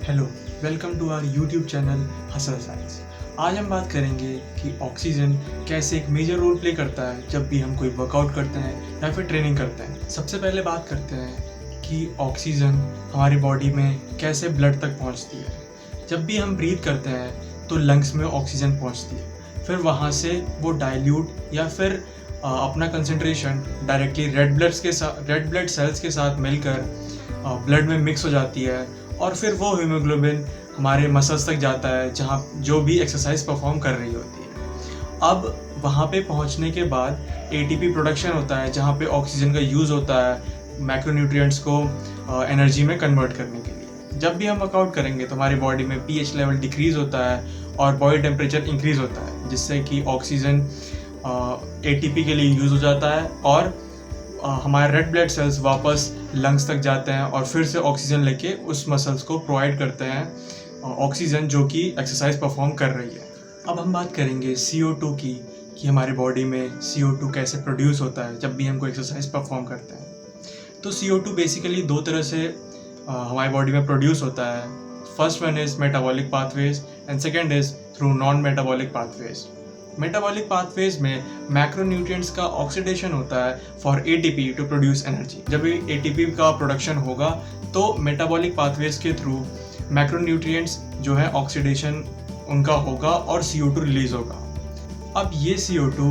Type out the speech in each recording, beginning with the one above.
Hello, welcome to our YouTube channel Hustle Science. आज हम बात करेंगे कि ऑक्सीजन कैसे एक मेजर रोल प्ले करता है जब भी हम कोई वर्कआउट करते हैं या फिर ट्रेनिंग करते हैं। सबसे पहले बात करते हैं कि ऑक्सीजन हमारी बॉडी में कैसे ब्लड तक पहुंचती है। जब भी हम ब्रीथ करते हैं तो लंग्स में ऑक्सीजन पहुंचती है, फिर वहाँ से वो डाइल्यूट या फिर अपना concentration directly red blood cells के साथ मिलकर ब्लड में मिक्स हो जाती है और फिर वो हीमोग्लोबिन हमारे मसल्स तक जाता है जहाँ जो भी एक्सरसाइज परफॉर्म कर रही होती है। अब वहाँ पे पहुँचने के बाद एटीपी प्रोडक्शन होता है जहाँ पे ऑक्सीजन का यूज़ होता है मैक्रोन्यूट्रिएंट्स को एनर्जी में कन्वर्ट करने के लिए। जब भी हम वर्कआउट करेंगे तो हमारी बॉडी में पीएच लेवल डिक्रीज होता है और बॉडी टेम्परेचर इंक्रीज होता है, जिससे कि ऑक्सीजन एटीपी के लिए यूज़ हो जाता है और हमारे रेड ब्लड सेल्स वापस लंग्स तक जाते हैं और फिर से ऑक्सीजन लेके उस मसल्स को प्रोवाइड करते हैं ऑक्सीजन जो कि एक्सरसाइज परफॉर्म कर रही है। अब हम बात करेंगे CO2 की कि हमारी बॉडी में CO2 कैसे प्रोड्यूस होता है जब भी हम कोई एक्सरसाइज परफॉर्म करते हैं। तो CO2 बेसिकली दो तरह से हमारी बॉडी में प्रोड्यूस होता है। First one is metabolic pathways and second is through non metabolic pathways. Metabolic pathways में मैक्रोन्यूट्रिएंट्स का ऑक्सीडेशन होता है for ATP to produce energy. जब भी ATP का प्रोडक्शन होगा तो मेटाबॉलिक पाथवेज के थ्रू मैक्रोन्यूट्रिएंट्स जो है ऑक्सीडेशन उनका होगा और CO2 रिलीज होगा। अब ये CO2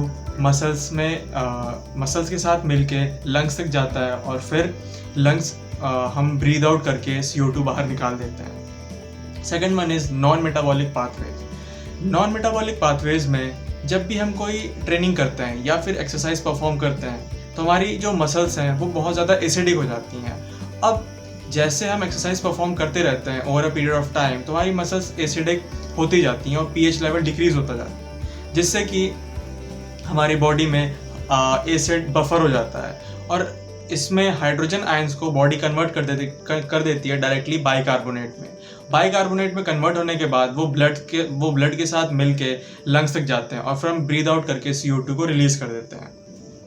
मसल्स के साथ मिलके लंग्स तक जाता है और फिर लंग्स हम ब्रीद आउट करके CO2 बाहर निकाल देते हैं। Second one is non metabolic pathways. Non metabolic pathways में जब भी हम कोई ट्रेनिंग करते हैं या फिर एक्सरसाइज परफॉर्म करते हैं तो हमारी जो मसल्स हैं वो बहुत ज़्यादा एसिडिक हो जाती हैं। अब जैसे हम एक्सरसाइज परफॉर्म करते रहते हैं over a period of time तो हमारी मसल्स एसिडिक होती जाती हैं और पीएच लेवल डिक्रीज होता जाता है, जिससे कि हमारी बॉडी में एसिड बफर हो जाता है और इसमें हाइड्रोजन आयंस को बॉडी कन्वर्ट कर देती है डायरेक्टली बाइकार्बोनेट में। बाइकार्बोनेट में कन्वर्ट होने के बाद वो ब्लड के साथ मिलके लंग्स तक जाते हैं और फिर हम ब्रीद आउट करके CO2 को रिलीज कर देते हैं।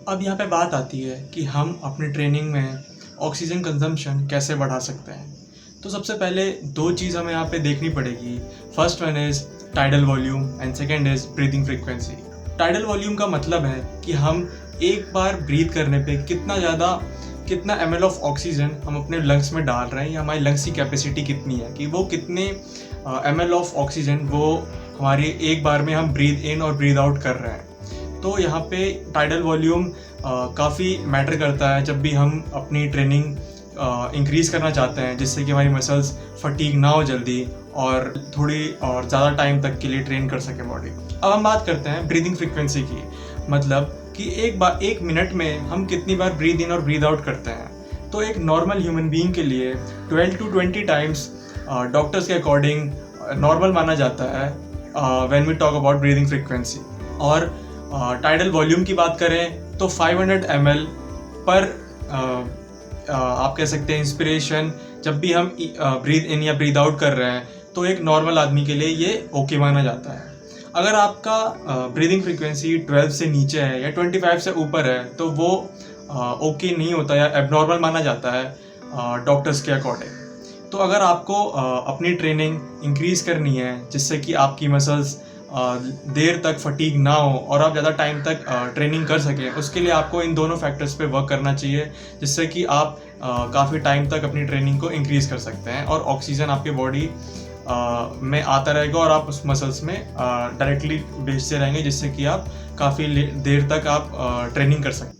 अब यहाँ पे बात आती है कि हम अपनी ट्रेनिंग में ऑक्सीजन कंजम्पशन कैसे बढ़ा सकते हैं। तो सबसे पहले दो चीज़ हमें यहाँ पे देखनी पड़ेगी। First one is tidal volume and second is breathing frequency. Tidal volume का मतलब है कि हम एक बार ब्रीथ करने पे कितना ml ऑफ ऑक्सीजन हम अपने लंग्स में डाल रहे हैं या हमारी लंग्स की कैपेसिटी कितनी है कि वो कितने ml ऑफ ऑक्सीजन वो हमारी एक बार में हम ब्रीथ इन और ब्रीथ आउट कर रहे हैं। तो यहाँ पे टाइडल वॉल्यूम काफ़ी मैटर करता है जब भी हम अपनी ट्रेनिंग इंक्रीज करना चाहते हैं, जिससे कि हमारी मसल्स फटीग ना हो जल्दी और थोड़ी और ज़्यादा टाइम तक के लिए ट्रेन कर सके बॉडी। अब हम बात करते हैं ब्रीदिंग फ्रीक्वेंसी की, मतलब कि एक मिनट में हम कितनी बार ब्रीद इन और ब्रीद आउट करते हैं। तो एक नॉर्मल ह्यूमन बीइंग के लिए 12 to 20 टाइम्स डॉक्टर्स के अकॉर्डिंग नॉर्मल माना जाता है when we talk about breathing frequency. और टाइडल वॉल्यूम की बात करें तो 500 ml पर आप कह सकते हैं इंस्पिरेशन जब भी हम ब्रीद इन या ब्रीद आउट कर रहे हैं तो एक नॉर्मल आदमी के लिए ये ओके माना जाता है। अगर आपका ब्रीदिंग फ्रीक्वेंसी 12 से नीचे है या 25 से ऊपर है तो वो ओके नहीं होता या एबनॉर्मल माना जाता है डॉक्टर्स के अकॉर्डिंग। तो अगर आपको अपनी ट्रेनिंग इंक्रीज़ करनी है जिससे कि आपकी मसल्स देर तक फटीग ना हो और आप ज़्यादा टाइम तक ट्रेनिंग कर सकें, उसके लिए आपको इन दोनों फैक्टर्स पे वर्क करना चाहिए, जिससे कि आप काफ़ी टाइम तक अपनी ट्रेनिंग को इंक्रीज़ कर सकते हैं और ऑक्सीजन आपकी बॉडी में आता रहेगा और आप उस मसल्स में डायरेक्टली भेजते रहेंगे, जिससे कि आप काफ़ी देर तक आप ट्रेनिंग कर सकते हैं।